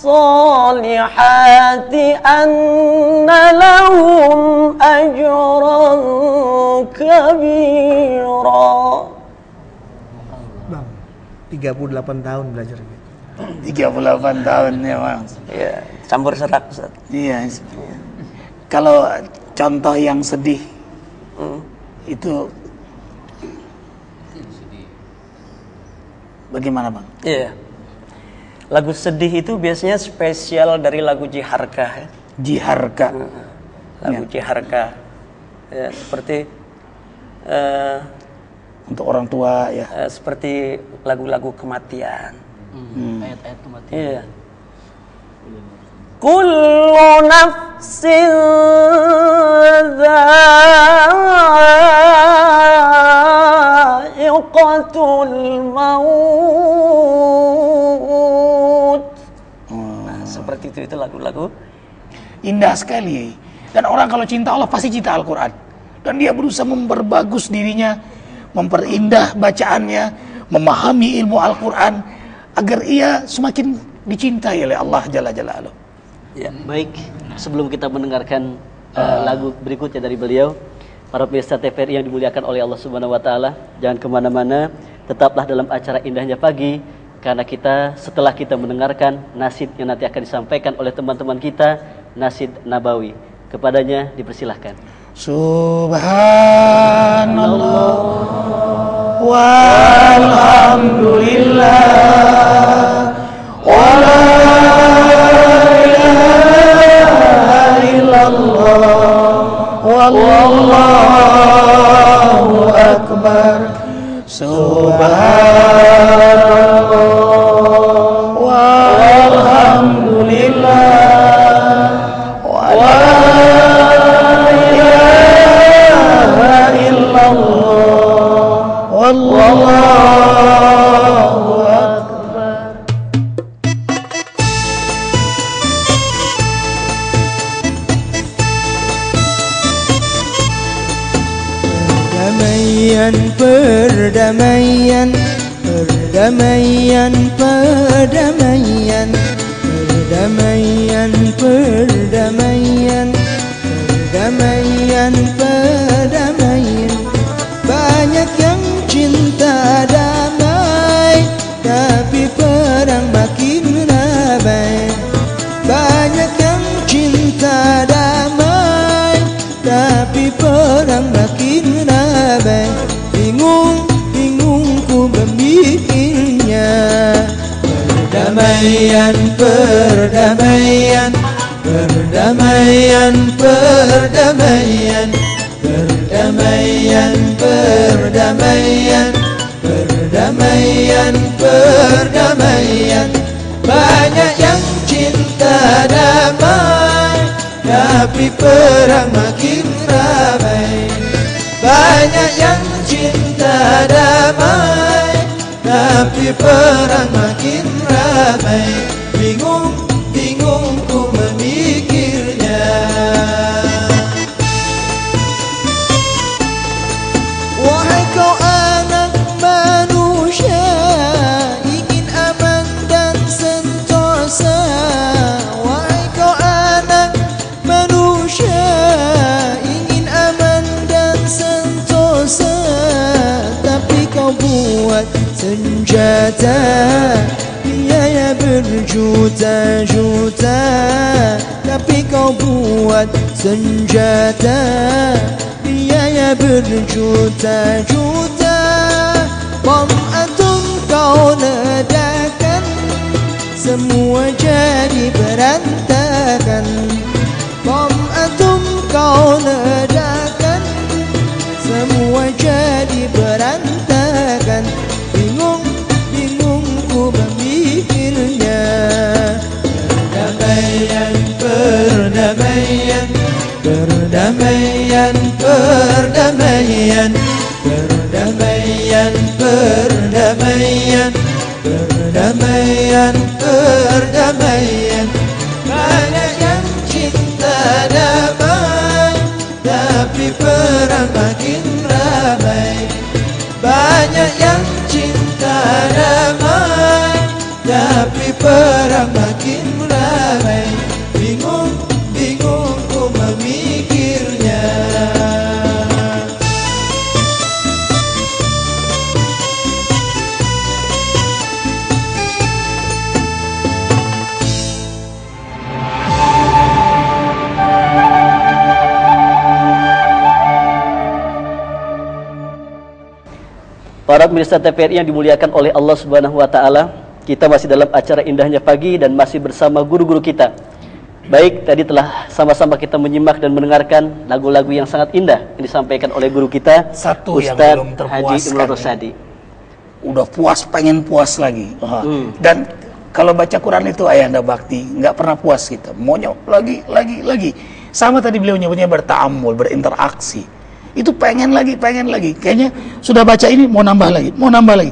الصالحات أن لهم أجرا كبيرا. Bang, 38 tahun belajar gitu. 38 tahun ya, Bang. Ya, campur serak, Ustaz. Iya. Kalau contoh yang sedih itu Bagaimana Bang? Iya. Lagu sedih itu biasanya spesial dari lagu Jiharka ya. Jiharka. Lagu Jiharka. Ya, seperti untuk orang tua ya. Seperti lagu-lagu kematian. Ayat-ayat kematian. Iya. Kullu nafsin dha'iqatul maut. Nah, seperti itu lagu-lagu Indah sekali. Dan orang kalau cinta Allah pasti cinta Al-Quran. Dan dia berusaha memperbagus dirinya, memperindah bacaannya, memahami ilmu Al-Quran agar ia semakin dicintai oleh Allah Jalla Jalaluhu. Ya, baik. Sebelum kita mendengarkan lagu berikutnya dari beliau, para pemirsa TVRI yang dimuliakan oleh Allah Subhanahu Wa Taala, jangan kemana-mana, tetaplah dalam acara Indahnya Pagi, karena setelah kita mendengarkan nasid yang nanti akan disampaikan oleh teman-teman kita, nasid Nabawi. Kepadanya dipersilahkan. Subhanallah walhamdulillah wala ilaha illallah wallahu akbar. Subhanallah walhamdulillah wala Wallahu akbar. Perdamaian, perdamaian, perdamaian, perdamaian, perdamaian, perdamaian, perdamaian. Banyak yang cinta damai, tapi perang makin ramai. Banyak yang cinta damai, tapi perang makin ramai. Bingung, bingung ku memikirnya. Perdamaian, perdamaian, perdamaian, perdamaian, perdamaian, perdamaian, perdamaian, perdamaian. Banyak yang cinta damai, tapi perang makin ramai. Banyak yang cinta damai, tapi perang makin ramai. Bingung, bingung ku memikirnya. Wahai kau anak manusia, ingin aman dan sentosa. Wahai kau anak manusia, ingin aman dan sentosa. Tapi kau buat senjata, biaya berjuta-juta. Tapi kau buat senjata, biaya berjuta-juta. Bom atom kau ledakan, semua jadi berantakan. Bom atom kau ledakan, semua jadi berantakan. Bingung, bingung ku memikirnya. Perdamaian, perdamaian, perdamaian, perdamaian, perdamaian, perdamaian, perdamaian, perdamaian. Banyak yang cinta damai, tapi perang makin ramai. Banyak yang cinta damai, tapi perang makin ramai. Bingung, bingung ku memikirnya. Para pemirsa TVRI yang dimuliakan oleh Allah Subhanahu wa taala, kita masih dalam acara Indahnya Pagi dan masih bersama guru-guru kita. Baik, tadi telah sama-sama kita menyimak dan mendengarkan lagu-lagu yang sangat indah yang disampaikan oleh guru kita, Satu yang Ustadz belum terpuaskan, Haji Imron Rosadi. Udah puas, pengen puas lagi. Dan kalau baca Quran itu Ayahanda Bakti nggak pernah puas kita, maunya lagi. Sama tadi beliau nyebutnya berta'ammul, berinteraksi. Itu pengen lagi. Kayaknya sudah baca ini mau nambah lagi.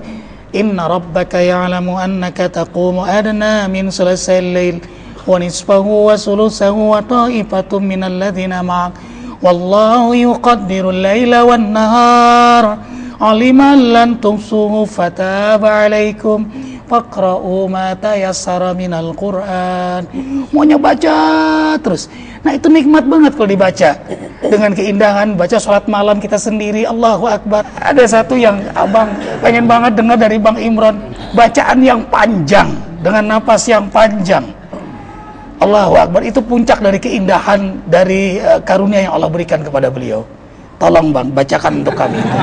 Inna rabbaka ya'lamu annaka taqumu adna min sulasal lail wa nisfahu wa sulusahu wa ta'ifatum minal ladzina ma'ak wallahu yuqaddiru al-laila wan nahar aliman lan tuhsuhu fataba 'alaikum faqra'u ma tayassara minal Qur'an. Maunya baca terus. Nah, itu nikmat banget kalau dibaca dengan keindahan. Baca sholat malam kita sendiri, Allahu Akbar. Ada satu yang abang pengen banget dengar dari Bang Imron, bacaan yang panjang dengan napas yang panjang. Allahu Akbar, itu puncak dari keindahan, dari karunia yang Allah berikan kepada beliau. Tolong Bang, bacakan untuk kami itu.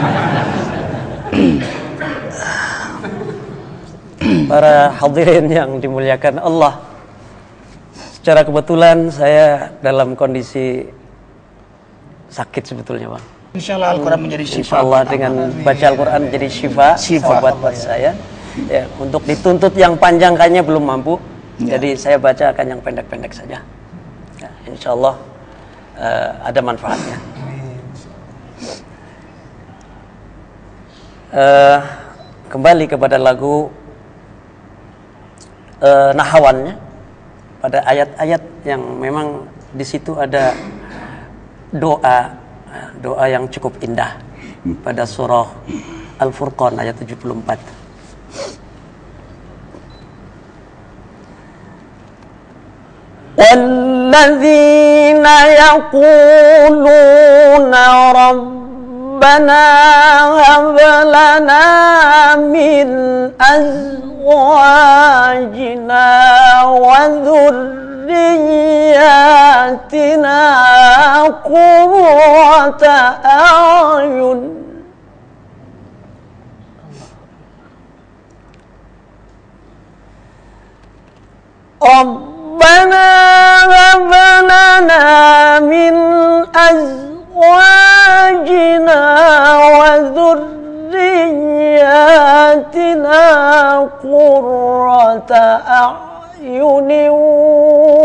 Para hadirin yang dimuliakan Allah, secara kebetulan saya dalam kondisi sakit sebetulnya Bang. Insya Allah Al-Quran menjadi syifa. Insya Allah dengan baca Al-Quran menjadi syifa buat saya. Ya, untuk dituntut yang panjang kayaknya belum mampu. Jadi saya baca akan yang pendek-pendek saja. Ya, insya Allah ada manfaatnya. Kembali kepada lagu nahawannya, pada ayat-ayat yang memang di situ ada doa yang cukup indah pada surah Al-Furqan ayat 74. وَالَّذِينَ يَقُولُونَ رَبَّنَا هَبْ لَنَا مِنْ أَزْوَاجِنَا وَذُرِّيَّاتِنَا قُرَّةَ أَعْيُنٍ رَبَّنَا هَبْ لَنَا مِنْ أَزْوَاجِنَا وَذُرِّيَّاتِنَا قُرَّةَ أَعْيُنٍ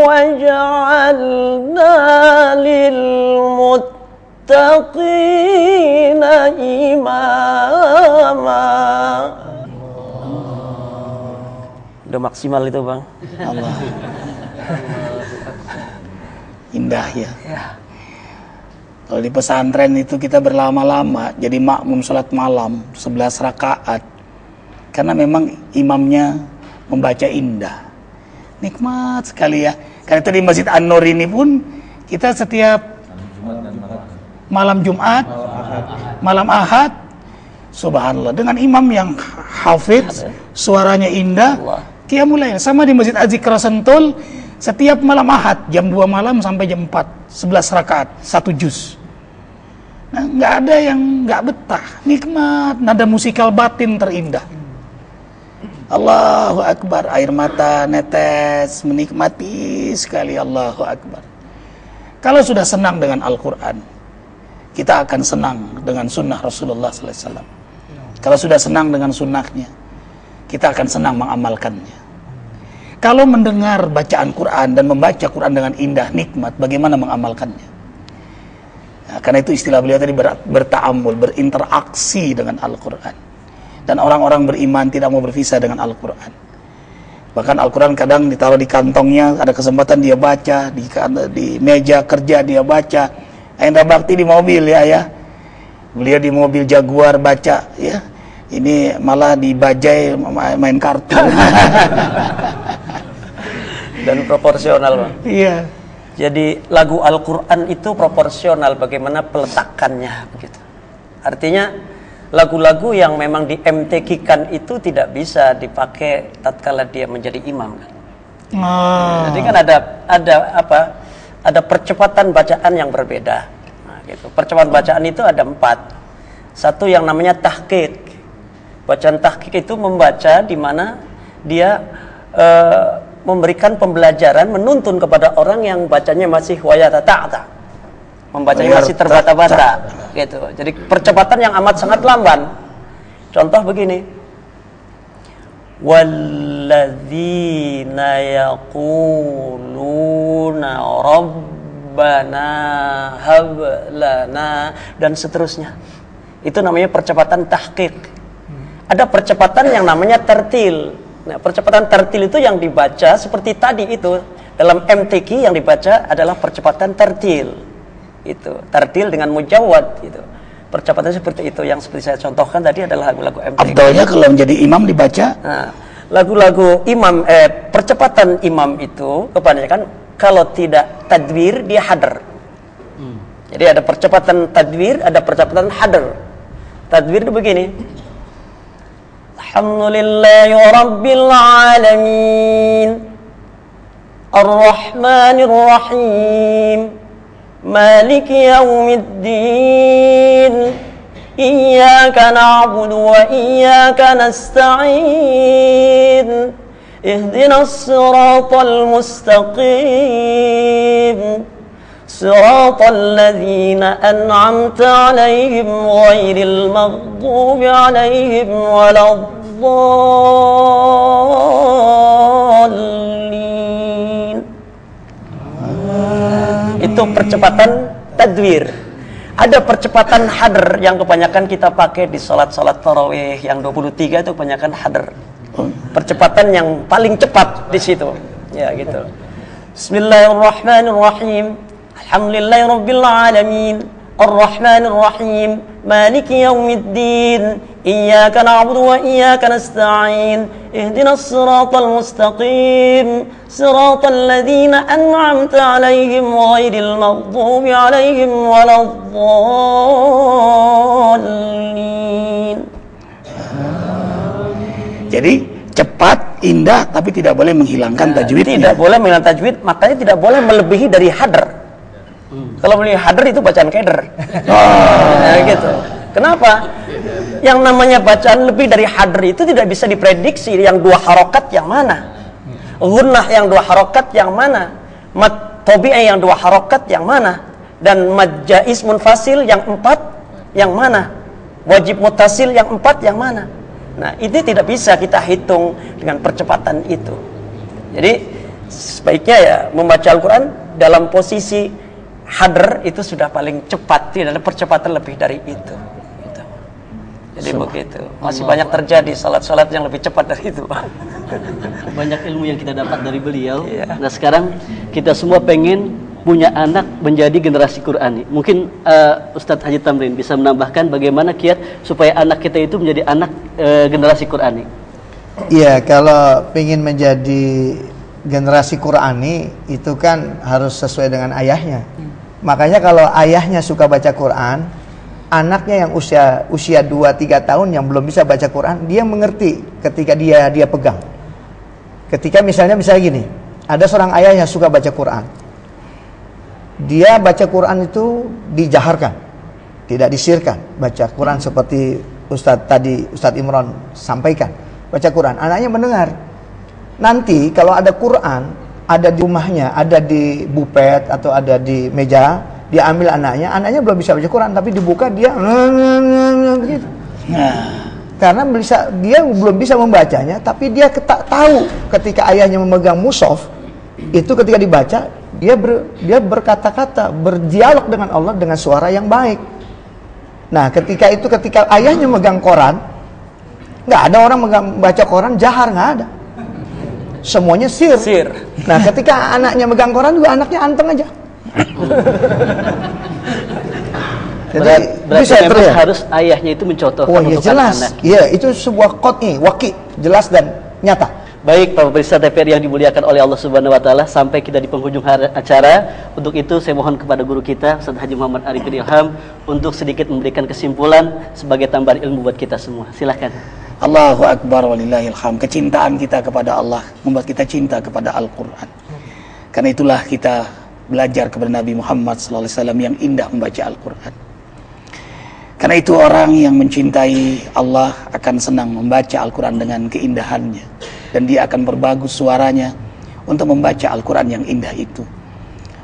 وَاجْعَلْنَا لِلْمُتَّقِينَ إِمَامًا. Udah maksimal itu Bang. Allah. Indah ya. Kalau di pesantren itu kita berlama-lama jadi makmum sholat malam 11 rakaat. Karena memang imamnya membaca indah. Nikmat sekali ya. Karena itu di Masjid An-Nur ini pun kita setiap malam Jumat, malam Ahad, subhanallah, dengan imam yang hafidz, suaranya indah, qiyamul lail. Sama di Masjid Az-Zikra Sentul, setiap malam Ahad jam 2 malam sampai jam 4, 11 rakaat, 1 juz. Nah, nggak ada yang nggak betah, nikmat, nada musikal batin terindah. Allahu Akbar, air mata netes, menikmati sekali. Allahu Akbar. Kalau sudah senang dengan Al-Quran, kita akan senang dengan sunnah Rasulullah SAW. Kalau sudah senang dengan sunnahnya, kita akan senang mengamalkannya. Kalau mendengar bacaan Quran dan membaca Quran dengan indah, nikmat, bagaimana mengamalkannya? Nah, karena itu istilah beliau tadi berta'ammul, berinteraksi dengan Al-Quran. Dan orang-orang beriman tidak mau berpisah dengan Al-Quran. Bahkan Al-Quran kadang ditaruh di kantongnya, ada kesempatan dia baca, di meja kerja dia baca. Ayahanda Bakti di mobil ya. Beliau di mobil Jaguar baca ya. Ini malah di bajai main kartu. Dan proporsional Bang. Iya. Jadi lagu Al-Quran itu proporsional bagaimana peletakannya begitu. Artinya lagu-lagu yang memang di MTQ-kan itu tidak bisa dipakai tatkala dia menjadi imam kan. Jadi kan ada percepatan bacaan yang berbeda. Nah, gitu. Percepatan bacaan itu ada 4. Satu yang namanya tahqiq. Bacaan tahqiq itu membaca di mana dia memberikan pembelajaran, menuntun kepada orang yang bacanya masih wayata-ta'ta, membacanya masih terbata-bata gitu. Jadi percepatan yang amat sangat lamban. Contoh begini, walladzina yaquluna rabbana hab lana, dan seterusnya. Itu namanya percepatan tahqiq. Ada percepatan yang namanya tertil. Nah, percepatan tertil itu yang dibaca seperti tadi itu dalam MTQ yang dibaca adalah percepatan tertil. Itu tertil dengan mujawad itu. Percepatan seperti itu yang seperti saya contohkan tadi adalah lagu-lagu MTQ. Abdulnya kalau menjadi imam dibaca. Nah, lagu-lagu imam percepatan imam itu kebanyakan kalau tidak tadwir dia hadar. Jadi ada percepatan tadwir, ada percepatan hadar. Tadwir itu begini. Alhamdulillahi Rabbil Alamin Ar-Rahmanir Rahim Maliki Yawmiddin Iyyaka na'budu wa iyyaka nasta'in Ihdinas siratal mustaqim Siratal ladzina an'amta 'alaihim ghairil maghdubi 'alaihim waladdallin. Itu percepatan tadwir. Ada percepatan hadr yang kebanyakan kita pakai di salat-salat tarawih yang 23 itu kebanyakan hadr. Percepatan yang paling cepat di situ. Ya gitu. Bismillahirrahmanirrahim. Alhamdulillahi Rabbil Alamin Ar-Rahmanir Rahim Maliki Yawmiddin Iyyaka na'budu wa iyyaka nasta'in Ihdinas siratal mustaqim Siratal ladzina an'amta 'alaihim ghairil maghdubi 'alaihim waladdallin. Jadi cepat, indah, tapi tidak boleh menghilangkan tajwidnya. Tidak boleh menghilangkan tajwid, makanya tidak boleh melebihi dari hadr. Kalau beli hadr itu bacaan keder. Nah, gitu. Kenapa? Yang namanya bacaan lebih dari hadr itu tidak bisa diprediksi yang dua harokat yang mana, gunnah yang dua harokat yang mana, mad tabi'i yang dua harokat yang mana, dan mad jaiz munfasil yang 4 yang mana, wajib mutasil yang 4 yang mana. Nah, ini tidak bisa kita hitung dengan percepatan itu. Jadi sebaiknya ya membaca Al-Quran dalam posisi hadr itu sudah paling cepat, tidak ada percepatan lebih dari itu. Gitu. Jadi begitu. Masih banyak terjadi salat-salat yang lebih cepat dari itu. Banyak ilmu yang kita dapat dari beliau. Nah sekarang kita semua pengen punya anak menjadi generasi Qurani. Mungkin Ustadz Haji Tamrin bisa menambahkan bagaimana kiat supaya anak kita itu menjadi anak generasi Qurani. Iya, kalau pengen menjadi generasi Qurani itu kan harus sesuai dengan ayahnya. Makanya kalau ayahnya suka baca Quran, anaknya yang usia 2-3 tahun yang belum bisa baca Quran, dia mengerti ketika dia pegang. Ketika misalnya gini, ada seorang ayah yang suka baca Quran. Dia baca Quran itu dijaharkan, tidak disirkan. Baca Quran seperti Ustadz Imran sampaikan. Baca Quran, anaknya mendengar. Nanti kalau ada Quran ada di rumahnya, ada di bupet atau ada di meja, dia ambil anaknya belum bisa baca Quran, tapi dibuka dia begitu. Karena dia belum bisa membacanya, tapi dia tahu ketika ayahnya memegang mushaf itu ketika dibaca dia berkata-kata, berdialog dengan Allah dengan suara yang baik. Nah, ketika ayahnya megang koran, nggak ada orang baca koran jahar, nggak ada. Semuanya sir. Nah, ketika anaknya megang koran juga anaknya anteng aja. Jadi berarti memang harus ayahnya itu mencontohkan untuk jelas. Iya, itu sebuah qat'i, waqi, jelas dan nyata. Baik, Pak Pemirsa TVRI yang dimuliakan oleh Allah Subhanahu wa taala, sampai kita di penghujung acara. Untuk itu saya mohon kepada guru kita Ustaz Haji Muhammad Arifin Ilham untuk sedikit memberikan kesimpulan sebagai tambahan ilmu buat kita semua. Silakan. Allahu Akbar walillahilham. Kecintaan kita kepada Allah membuat kita cinta kepada Al-Quran. Karena itulah kita belajar kepada Nabi Muhammad SAW yang indah membaca Al-Quran. Karena itu orang yang mencintai Allah akan senang membaca Al-Quran dengan keindahannya. Dan dia akan berbagus suaranya untuk membaca Al-Quran yang indah itu.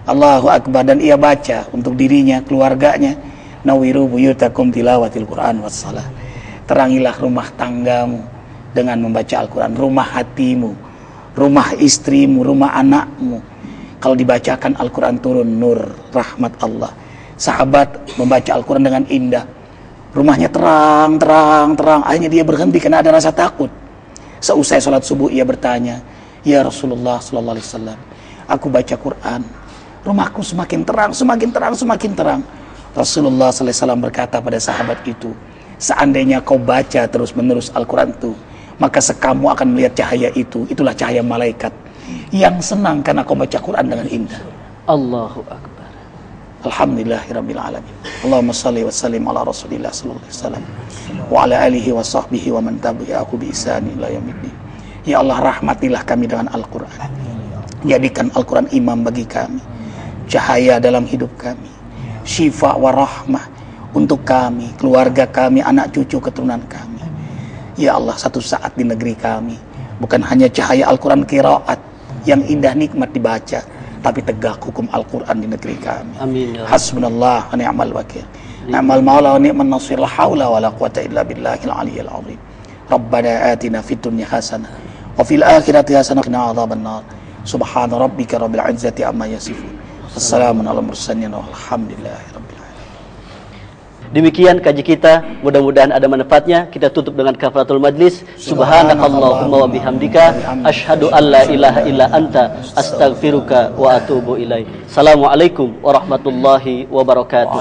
Allahu Akbar, dan ia baca untuk dirinya, keluarganya. Nawiru buyutakum tilawatil Quran wassalah. Terangilah rumah tanggamu dengan membaca Al-Quran. Rumah hatimu, rumah istrimu, rumah anakmu. Kalau dibacakan Al-Quran turun nur, rahmat Allah. Sahabat membaca Al-Quran dengan indah. Rumahnya terang. Akhirnya dia berhenti karena ada rasa takut. Seusai sholat subuh ia bertanya, ya Rasulullah sallallahu alaihi wasallam, aku baca Quran, rumahku semakin terang. Rasulullah sallallahu alaihi wasallam berkata pada sahabat itu, seandainya kau baca terus menerus Al-Quran itu, maka sekamu akan melihat cahaya itu. Itulah cahaya malaikat yang senang karena kau baca Quran dengan indah. Allahu Akbar. Alhamdulillahirabbil alamin. Allahumma shalli wa sallim ala Rasulillah sallallahu alaihi wasallam wa ala alihi wa sahbihi wa man tabi'ahu bi ihsan ila yaumiddin. Ya Allah, rahmatilah kami dengan Al-Quran. Jadikan Al-Quran imam bagi kami, cahaya dalam hidup kami, syifa wa rahmah untuk kami, keluarga kami, anak cucu keturunan kami. Ya Allah, satu saat di negeri kami bukan hanya cahaya Al-Quran qiraat yang indah nikmat dibaca, tapi tegak hukum Al-Quran di negeri kami. Amin. Hasbunallah wa ni'mal wakil. Ni'mal maula wa ni'man nasir. La haula wa la quwata illa billahil aliyyil azim. Rabbana atina fid dunya hasanah wa fil akhirati hasanah wa qina adzabannar. Subhana rabbika rabbil izzati amma yasifun. Wassalamun ala mursalin walhamdulillahi rabbil alamin. Demikian kaji kita, mudah-mudahan ada manfaatnya. Kita tutup dengan kafaratul majlis. Subhanakallahumma wa bihamdika asyhadu an la ilaha illa anta astaghfiruka wa atubu ilaik. Assalamualaikum warahmatullahi wabarakatuh.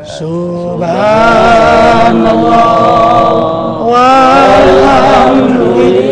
Subhanallah walhamdulillah.